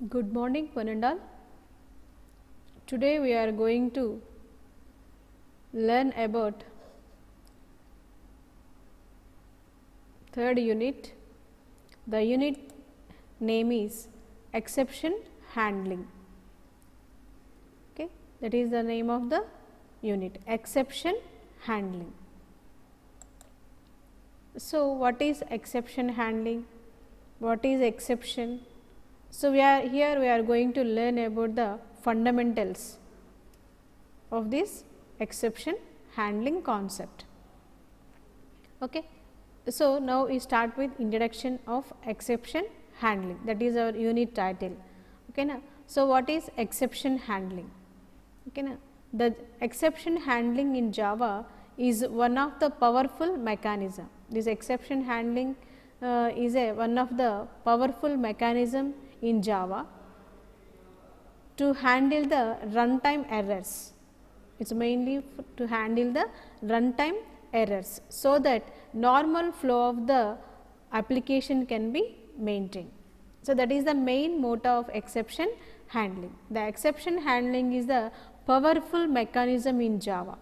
Good morning, one and all. Today we are going to learn about third unit. The unit name is exception handling. Okay, that is the name of the unit, exception handling. So, what is exception handling? What is exception? So, we are going to learn about the fundamentals of this exception handling concept. Okay. So, now we start with introduction of exception handling, that is our unit title. Okay, na? So, what is exception handling? Okay, na? The exception handling in Java is one of the powerful mechanism. This exception handling is one of the powerful mechanism in Java to handle the runtime errors. It is mainly to handle the runtime errors, so that normal flow of the application can be maintained. So, that is the main motto of exception handling. The exception handling is the powerful mechanism in Java.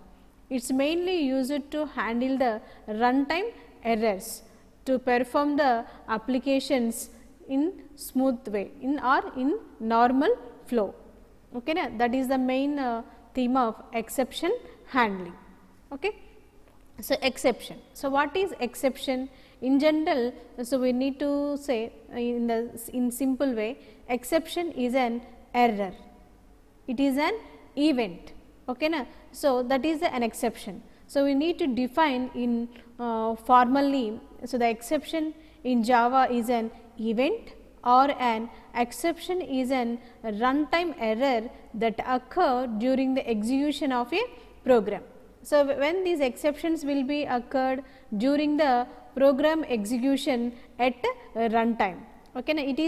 It is mainly used to handle the runtime errors, to perform the applications in smooth way in normal flow. Okay, na? That is the main theme of exception handling. Okay. So, exception. So, what is exception in general? So, we need to say in simple way, exception is an error, it is an event. Okay, na? So, that is an exception. So, we need to define in formally. So, the exception in Java is an event, or an exception is an runtime error that occur during the execution of a program. So, when these exceptions will be occurred during the program execution at runtime. Okay, na? It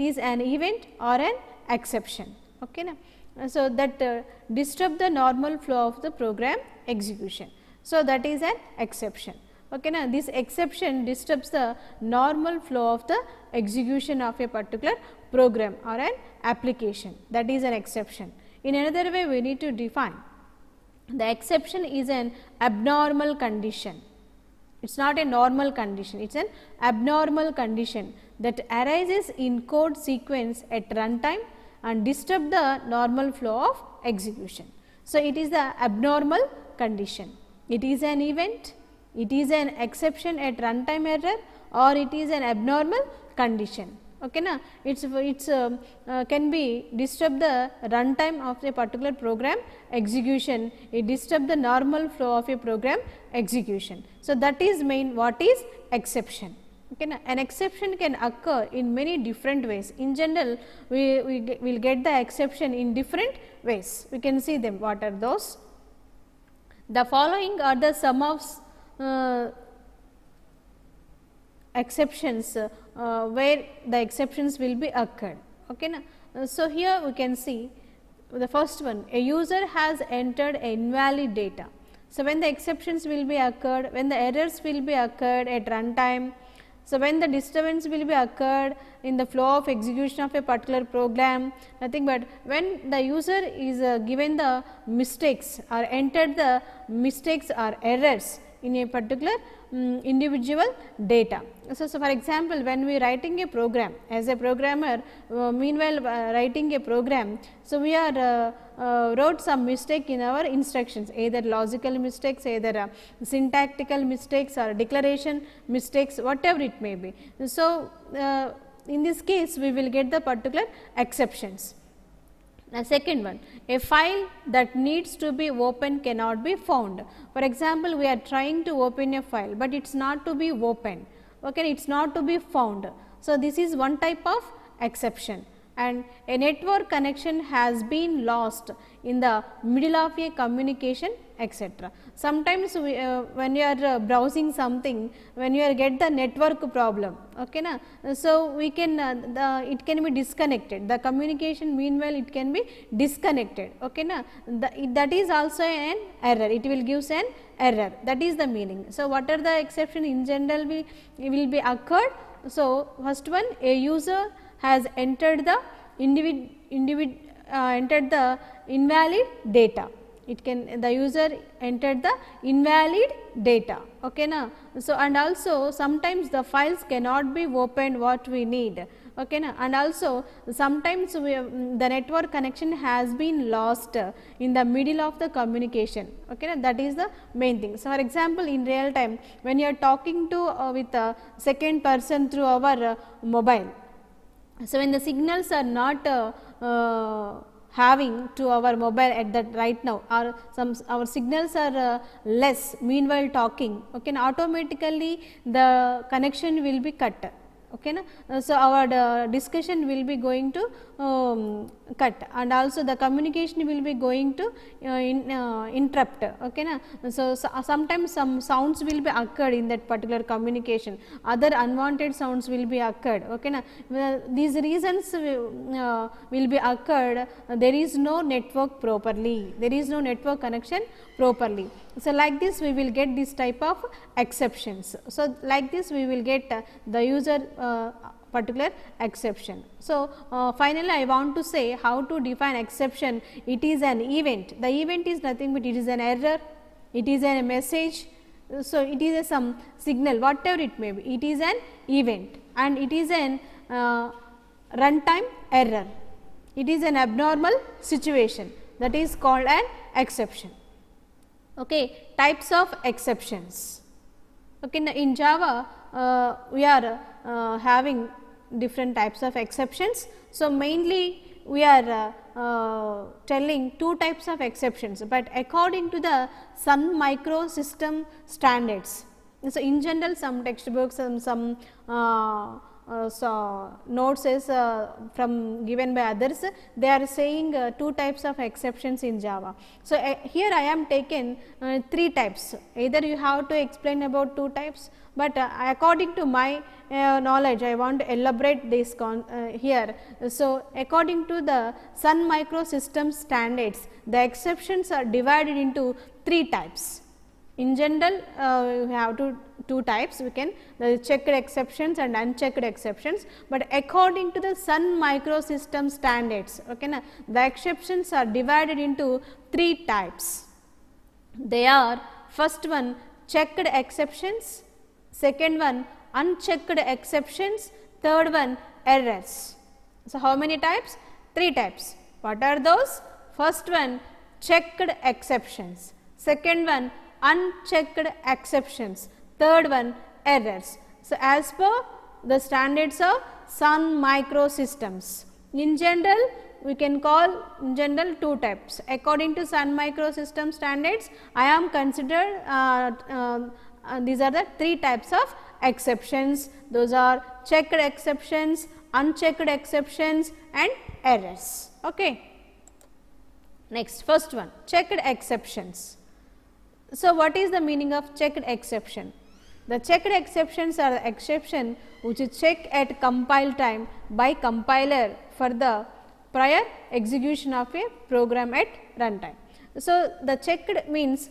is an event or an exception. Okay, na? So, that disturb the normal flow of the program execution. So, that is an exception. Okay, na? This exception disturbs the normal flow of the execution of a particular program or an application, that is an exception. In another way, we need to define the exception is an abnormal condition. It is not a normal condition, it is an abnormal condition that arises in code sequence at runtime and disturb the normal flow of execution. So, it is the abnormal condition. It is an event, it is an exception at runtime error, or it is an abnormal condition. Okay, na? It's can be disturb the runtime of a particular program execution, it disturb the normal flow of a program execution. So, that is main what is exception. Okay, na? An exception can occur in many different ways. In general, we will get the exception in different ways. We can see them. What are those? The following are the sum of exceptions where the exceptions will be occurred. Okay, na? So, here we can see the first one, a user has entered invalid data. So, when the exceptions will be occurred, when the errors will be occurred at runtime. So, when the disturbance will be occurred in the flow of execution of a particular program, nothing but when the user is given the mistakes or entered the mistakes or errors in a particular individual data. So, for example, when we writing a program as a programmer, meanwhile writing a program, so we are wrote some mistake in our instructions, either logical mistakes, either syntactical mistakes or declaration mistakes, whatever it may be. So, in this case we will get the particular exceptions. The second one, a file that needs to be opened cannot be found. For example, we are trying to open a file, but it is not to be opened, okay, it is not to be found. So, this is one type of exception, and a network connection has been lost in the middle of a communication, etc. Sometimes we, when you are browsing something, when you are get the network problem, okay, na? So, we can it can be disconnected, the communication meanwhile it can be disconnected. Okay, na? That is also an error, it will gives an error, that is the meaning. So, what are the exception in general will be occurred? So, first one, a user has entered the entered the invalid data. It can, the user entered the invalid data. Okay, na? So, and also sometimes the files cannot be opened what we need. Okay, na? And also sometimes the network connection has been lost in the middle of the communication. Okay, na? That is the main thing. So, for example, in real time when you are talking to with a second person through our mobile. So, when the signals are not having to our mobile at that right now, or our signals are less meanwhile talking, okay, automatically the connection will be cut. Okay, na? So, our discussion will be going to cut, and also the communication will be going to interrupt. Okay, na? So, sometimes some sounds will be occurred in that particular communication, other unwanted sounds will be occurred. Okay, na? These reasons will be occurred, there is no network properly, there is no network connection properly. So, like this we will get this type of exceptions. So, like this we will get the user particular exception. So, finally, I want to say how to define exception. It is an event. The event is nothing but it is an error, it is a message. So, it is some signal, whatever it may be, it is an event, and it is an runtime error. It is an abnormal situation, that is called an exception. Okay. Types of exceptions. Okay. In Java, we are having different types of exceptions. So, mainly we are telling two types of exceptions, but according to the Sun Microsystem standards. So, in general some textbooks and some notes is from given by others, they are saying two types of exceptions in Java. So, here I am taken three types, either you have to explain about two types, but according to my knowledge I want to elaborate this here. So, according to the Sun Microsystem standards, the exceptions are divided into three types. In general, we have two types, we can the checked exceptions and unchecked exceptions, but according to the Sun Microsystem standards, okay, na, the exceptions are divided into three types. They are, first one checked exceptions, second one unchecked exceptions, third one errors. So, how many types? Three types. What are those? First one checked exceptions, second one unchecked exceptions, third one errors. So, as per the standards of Sun Microsystems, in general we can call in general two types. According to Sun Microsystem standards, I am considered these are the three types of exceptions. Those are checked exceptions, unchecked exceptions and errors. Okay. Next, first one checked exceptions. So, what is the meaning of checked exception? The checked exceptions are the exception which is checked at compile time by compiler for the prior execution of a program at runtime. So, the checked means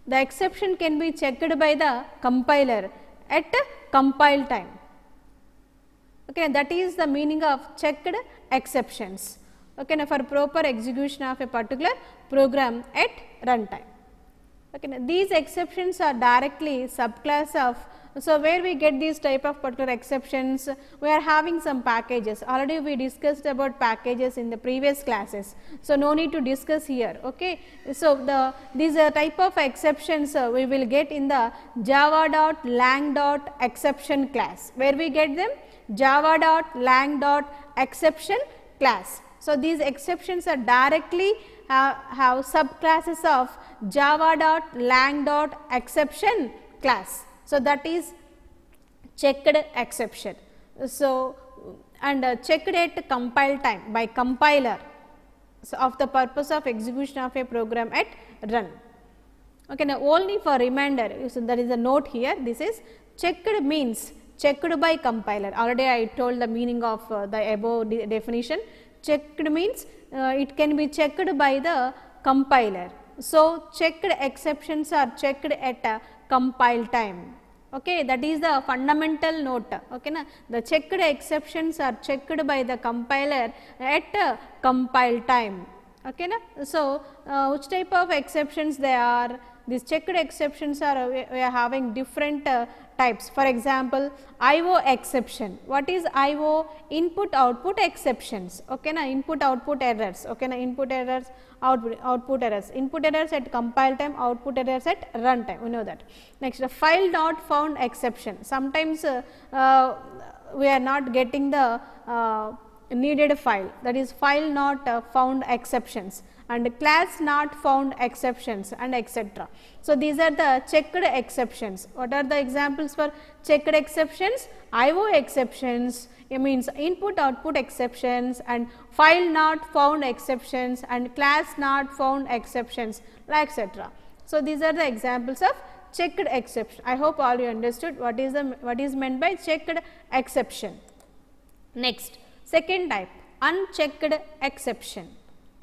the exception can be checked by the compiler at compile time. Okay, that is the meaning of checked exceptions. Okay, now for proper execution of a particular program at runtime. Okay, now these exceptions are directly subclass of. So, where we get these type of particular exceptions, we are having some packages. Already we discussed about packages in the previous classes. So, no need to discuss here. Okay. So, these type of exceptions we will get in the java.lang.exception class. Where we get them? java.lang.exception class. So, these exceptions are directly have subclasses of java.lang.exception class. So, that is checked exception. So, and checked at compile time by compiler, so of the purpose of execution of a program at run. Okay, now only for reminder, so there is a note here, this is checked means checked by compiler. Already I told the meaning of the above definition. Checked means it can be checked by the compiler. So, checked exceptions are checked at a compile time. Okay, that is the fundamental note. Okay, na? The checked exceptions are checked by the compiler at compile time. Okay, na? So, which type of exceptions they are? These checked exceptions are, we are having different types. For example, IO exception. What is IO? Input output exceptions. Okay, na? Input output errors. Okay, na? Input errors, output errors. Input errors at compile time, output errors at run time. We know that. Next, the file not found exception. Sometimes we are not getting the needed file, that is file not found exceptions, and class not found exceptions, and etc. So, these are the checked exceptions. What are the examples for checked exceptions? IO exceptions, it means input output exceptions, and file not found exceptions, and class not found exceptions, etc. So, these are the examples of checked exception. I hope all you understood what is meant by checked exception. Next, second type, unchecked exception.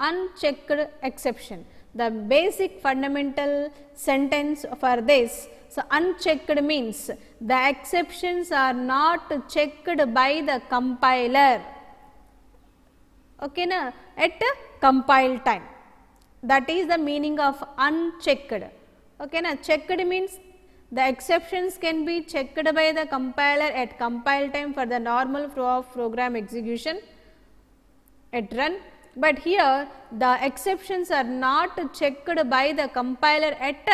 Unchecked exception, the basic fundamental sentence for this. So, unchecked means the exceptions are not checked by the compiler, okay, na, at compile time. That is the meaning of unchecked. Okay, na. Checked means the exceptions can be checked by the compiler at compile time for the normal flow of program execution at run. But here the exceptions are not checked by the compiler at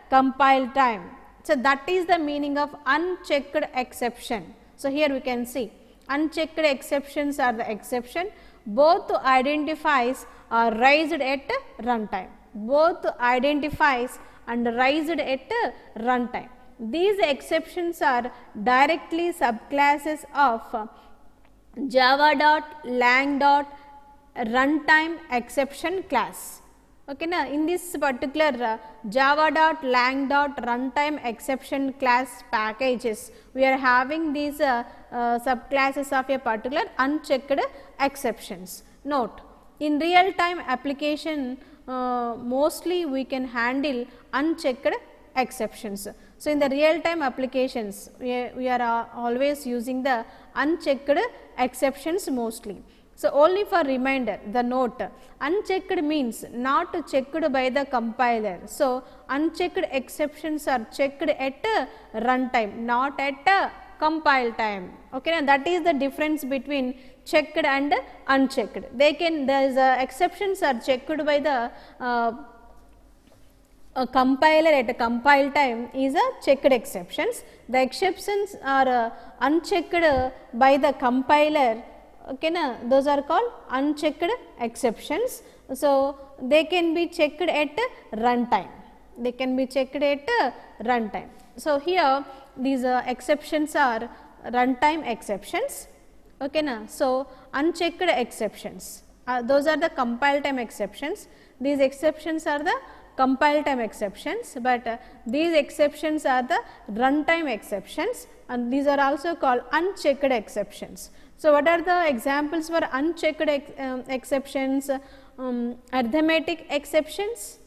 compile time. So, that is the meaning of unchecked exception. So, here we can see unchecked exceptions are the exception both identifies are raised at runtime. Both identifies and raised at runtime. These exceptions are directly subclasses of java.lang.runtime exception class. Okay, na? In this particular java.lang.runtime exception class packages, we are having these subclasses of a particular unchecked exceptions. Note, in real time application mostly we can handle unchecked exceptions. So, in the real time applications we are always using the unchecked exceptions mostly. So, only for reminder, the note, unchecked means not checked by the compiler. So, unchecked exceptions are checked at runtime, not at compile time. Okay, and that is the difference between checked and unchecked. They can, exceptions are checked by the compiler at a compile time is a checked exceptions. The exceptions are unchecked by the compiler. Okay, na? Those are called unchecked exceptions. So, they can be checked at runtime. They can be checked at runtime. So, here these exceptions are runtime exceptions. Okay, na? So, unchecked exceptions, those are the compile time exceptions. These exceptions are the compile time exceptions, but these exceptions are the runtime exceptions, and these are also called unchecked exceptions. So, what are the examples for unchecked exceptions? Arithmetic exceptions,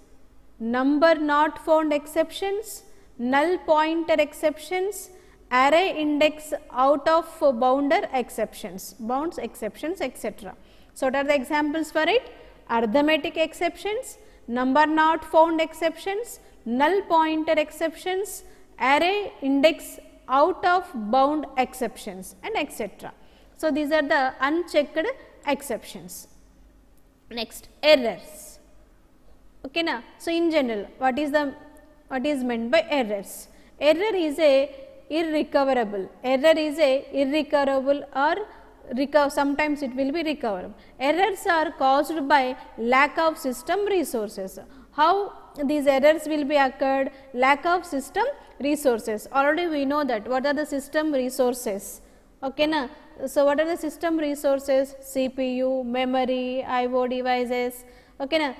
number not found exceptions, null pointer exceptions, array index out of bounder exceptions, bounds exceptions, etc. So, what are the examples for it? Arithmetic exceptions, number not found exceptions, null pointer exceptions, array index out of bound exceptions, and etc. So, these are the unchecked exceptions. Next, errors. Okay, na? So, in general, what is meant by errors? Error is a irrecoverable. Error is a irrecoverable or sometimes it will be recoverable. Errors are caused by lack of system resources. How these errors will be occurred? Lack of system resources. Already we know that what are the system resources. Okay, na? So, what are the system resources? CPU, memory, IO devices. Okay, na?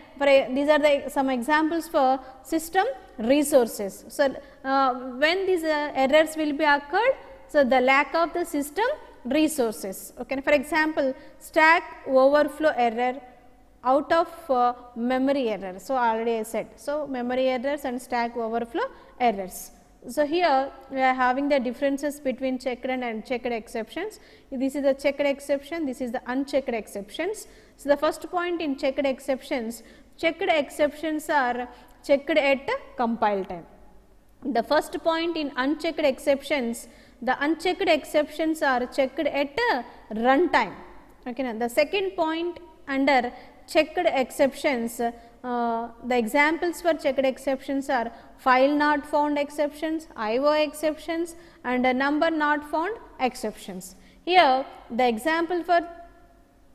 These are some examples for system resources. So, when these errors will be occurred? So, the lack of the system resources. Okay, for example, stack overflow error, out of memory error. So, already I said. So, memory errors and stack overflow errors. So, here we are having the differences between checked and unchecked exceptions. This is the checked exception, this is the unchecked exceptions. So, the first point in checked exceptions are checked at compile time. The first point in unchecked exceptions, the unchecked exceptions are checked at run time. Okay, now the second point under checked exceptions, the examples for checked exceptions are file not found exceptions, IO exceptions and number not found exceptions. Here the example for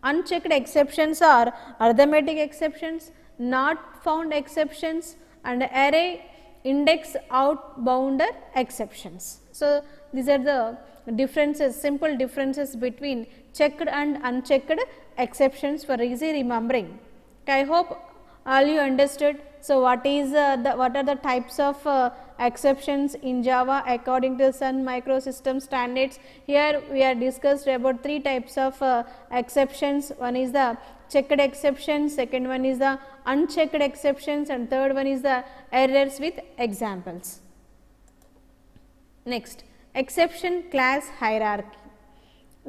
unchecked exceptions are arithmetic exceptions, not found exceptions and array index outbounder exceptions. So, these are the differences, simple differences between checked and unchecked exceptions for easy remembering. Okay, I hope all you understood. So, what are the types of exceptions in Java according to Sun Microsystem standards? Here we are discussed about 3 types of exceptions. One is the checked exceptions, second one is the unchecked exceptions and third one is the errors with examples. Next, exception class hierarchy.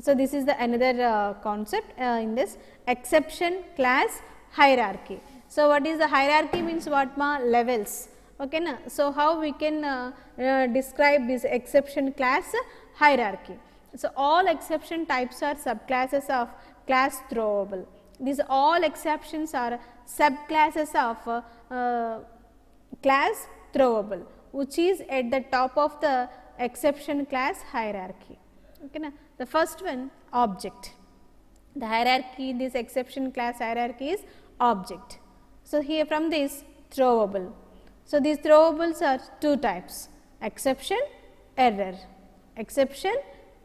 So, this is the another concept in this exception class hierarchy. So, what is the hierarchy means what ma? Levels. Okay, na? So, how we can describe this exception class hierarchy. So, all exception types are subclasses of class throwable. These all exceptions are subclasses of class throwable, which is at the top of the exception class hierarchy. Okay, na? The first one, object. The hierarchy in this exception class hierarchy is object. So, here from this throwable. So, these throwables are 2 types, exception, error, exception,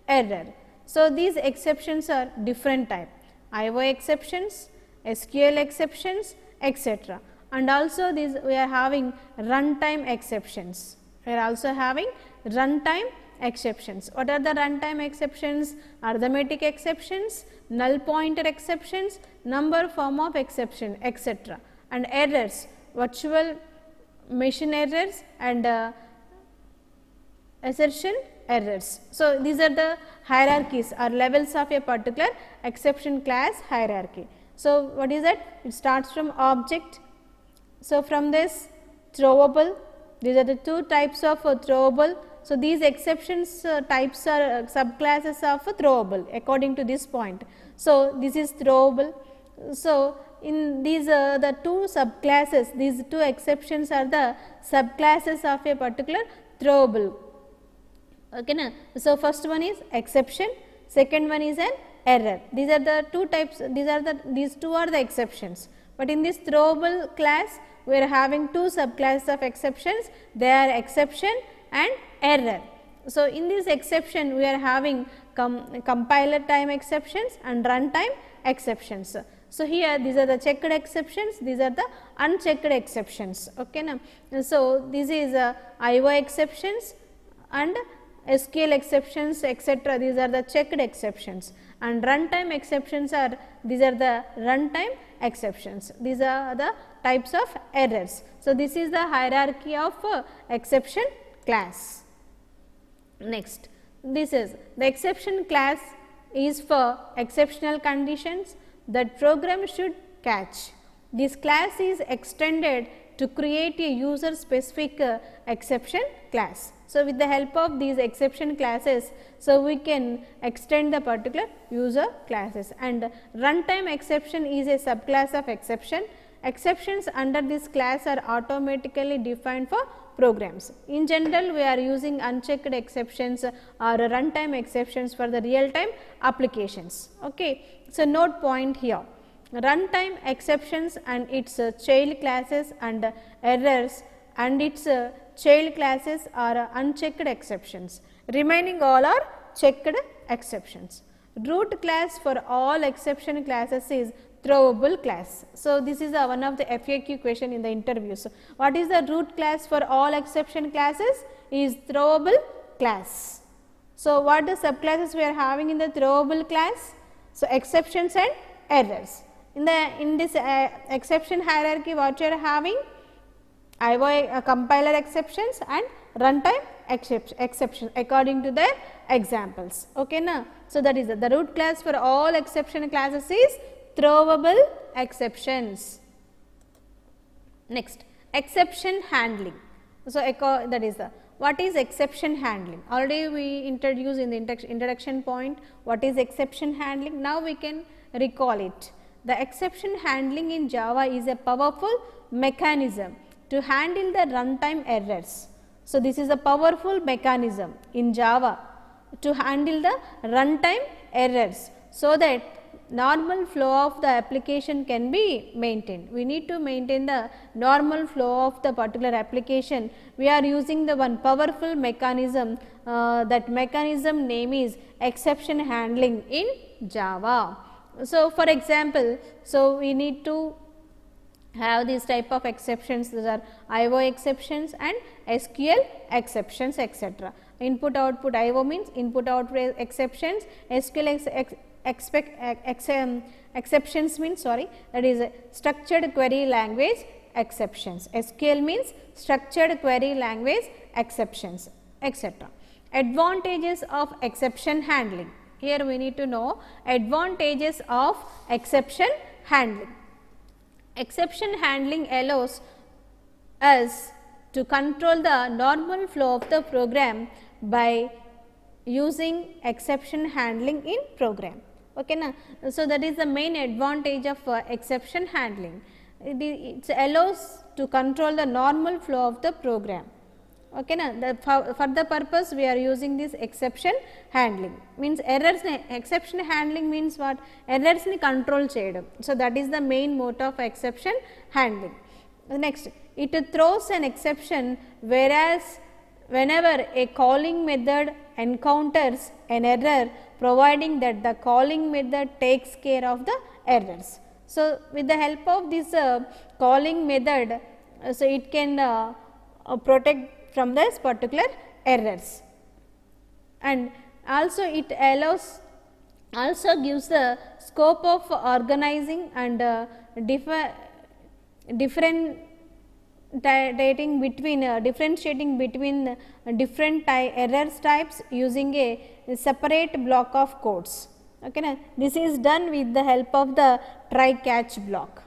error. So, these exceptions are different type, IO exceptions, SQL exceptions, etc. And also these we are having runtime exceptions. We are also having runtime exceptions. What are the runtime exceptions? Arithmetic exceptions, null pointer exceptions, number form of exception, etc. And errors, virtual machine errors and assertion errors. So, these are the hierarchies or levels of a particular exception class hierarchy. So, what is that? It starts from object. So, from this throwable, these are the 2 types of throwable. So, these exceptions types are subclasses of throwable according to this point. So, this is throwable. So, in these the 2 subclasses, these 2 exceptions are the subclasses of a particular throwable. Okay, na? So, first one is exception, second one is an error. These are the 2 types, these 2 are the exceptions, but in this throwable class we are having 2 subclasses of exceptions, they are exception and error. So, in this exception we are having compiler time exceptions and runtime exceptions. So, here these are the checked exceptions, these are the unchecked exceptions. Okay, na? So, this is IO exceptions and SQL exceptions, etc. These are the checked exceptions, and runtime exceptions are, these are the runtime exceptions. These are the types of errors. So, this is the hierarchy of exception class. Next, this is the exception class is for exceptional conditions that program should catch. This class is extended to create a user specific exception class. So, with the help of these exception classes, so we can extend the particular user classes, and runtime exception is a subclass of exception. Exceptions under this class are automatically defined for programs. In general, we are using unchecked exceptions or runtime exceptions for the real time applications. Okay. So, note point here, runtime exceptions and its child classes and errors and its child classes are unchecked exceptions, remaining all are checked exceptions. Root class for all exception classes is throwable class. So, this is one of the FAQ question in the interview. So, what is the root class for all exception classes? Is throwable class. So, what the subclasses we are having in the throwable class? So, exceptions and errors. In this exception hierarchy, what you are having? IO compiler exceptions and runtime exception according to their examples. Okay, na? So, that is the root class for all exception classes is throwable exceptions. Next, exception handling. So, that is the what is exception handling. Already we introduced in the introduction point what is exception handling. Now, we can recall it. The exception handling in Java is a powerful mechanism to handle the runtime errors. So, this is a powerful mechanism in Java to handle the runtime errors, so that normal flow of the application can be maintained. We need to maintain the normal flow of the particular application. We are using the one powerful mechanism, that mechanism name is exception handling in Java. So, for example, so we need to have these type of exceptions. These are IO exceptions and SQL exceptions, etc. Input output IO means input output exceptions, SQL exceptions means that is structured query language exceptions. SQL means structured query language exceptions, etc. Advantages of exception handling. Here we need to know advantages of exception handling. Exception handling allows us to control the normal flow of the program by using exception handling in program. Okay, na? So, that is the main advantage of exception handling. It allows to control the normal flow of the program. Okay, na? For the purpose we are using this exception handling, means errors exception handling means what? Errors ni control cheyadam. So, that is the main motto of exception handling. Next, it throws an exception whereas whenever a calling method encounters an error, providing that the calling method takes care of the errors. So, with the help of this calling method, so it can protect from this particular errors, and also it allows also gives the scope of organizing and differentiating between different errors types using a separate block of codes. Okay, na? This is done with the help of the try catch block.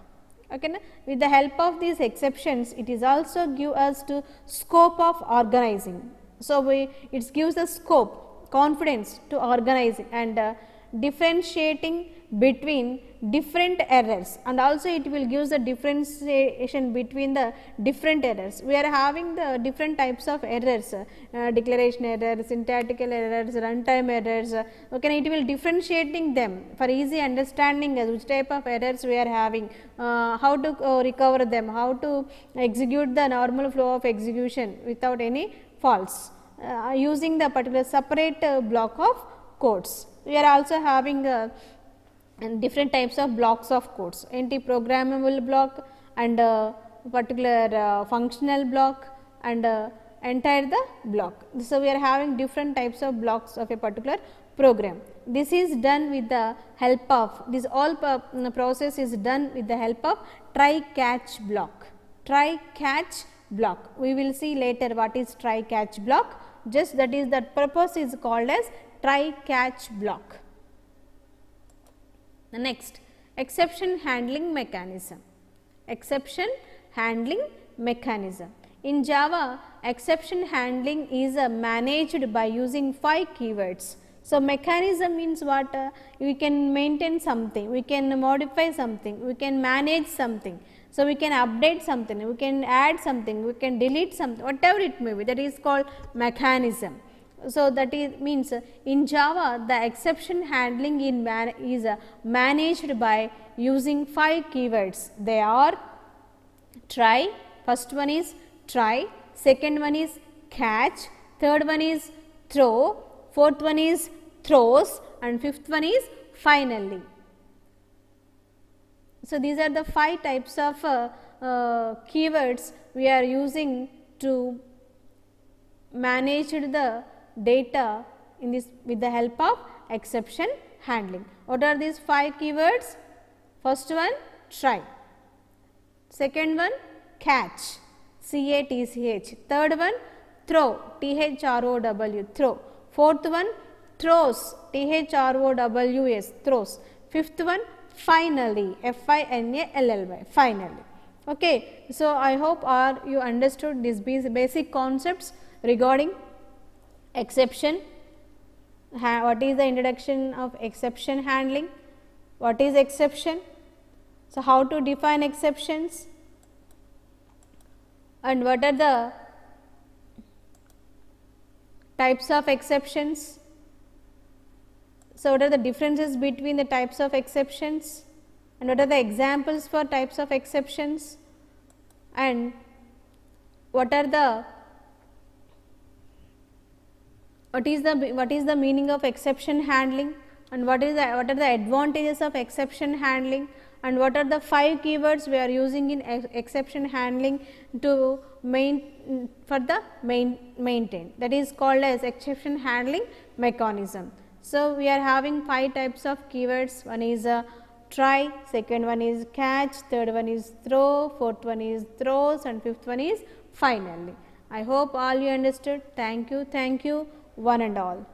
Okay, na? With the help of these exceptions, it is also give us to scope of organizing. So, it gives the scope, confidence to organizing and differentiating between different errors, and also it will give the differentiation between the different errors. We are having the different types of errors, declaration errors, syntactical errors, runtime errors. Okay, it will differentiating them for easy understanding which type of errors we are having, how to recover them, how to execute the normal flow of execution without any faults, using the particular separate block of codes. We are also having and different types of blocks of codes, anti-programmable block and particular functional block and entire the block. So, we are having different types of blocks of a particular program. This is done with the help of this all process is done with the help of try catch block. Try catch block. We will see later what is try catch block. Just that is that purpose is called as try catch block. The next, exception handling mechanism. Exception handling mechanism. In Java, exception handling is managed by using 5 keywords. So, mechanism means what? We can maintain something, we can modify something, we can manage something. So, we can update something, we can add something, we can delete something, whatever it may be, that is called mechanism. So, that is means in Java the exception handling is managed by using 5 keywords. They are try, first one is try, second one is catch, third one is throw, fourth one is throws and fifth one is finally. So, these are the 5 types of keywords we are using to manage the data in this with the help of exception handling. What are these 5 keywords? First one try, second one catch, CATCH, third one throw, throw, throw. Fourth one, throws, throws, throws. Fifth one, finally, finally, finally. Okay. So, I hope you understood these basic concepts regarding exception. What is the introduction of exception handling? What is exception? So, how to define exceptions and what are the types of exceptions? So, what are the differences between the types of exceptions and what are the examples for types of exceptions, and what is the meaning of exception handling, and what are the advantages of exception handling, and what are the 5 keywords we are using in exception handling to maintain, that is called as exception handling mechanism. So, we are having 5 types of keywords. One is try, second one is catch, third one is throw, fourth one is throws, and fifth one is finally. I hope all you understood. Thank you, one and all.